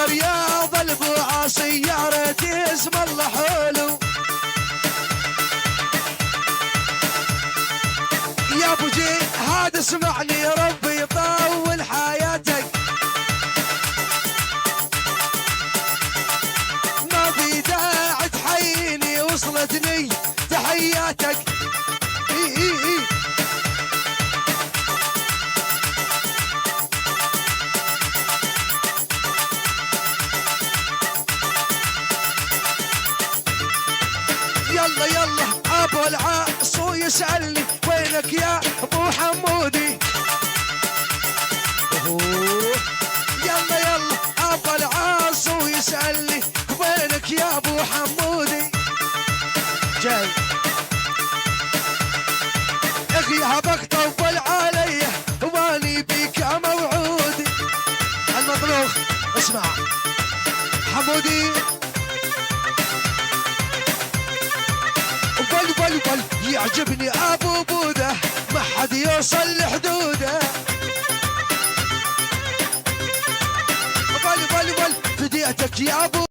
رياض البوعاصي يا ريت اسم الله حلو. يا ابو جهاد اسمعني ربي يطول حياتك، ما في داعي تحييني وصلتني تحياتك. يلا يلا ابو العاصو يسألني وينك يا ابو حمودي. يلا يلا ابو العاصو يسألني وينك يا ابو حمودي. جاي غيابك طول علي واني بيك موعودي. المطروخ اسمع حمودي بل يعجبني ابو بوده ما حد يوصل لحدوده. بل فديتك يا ابو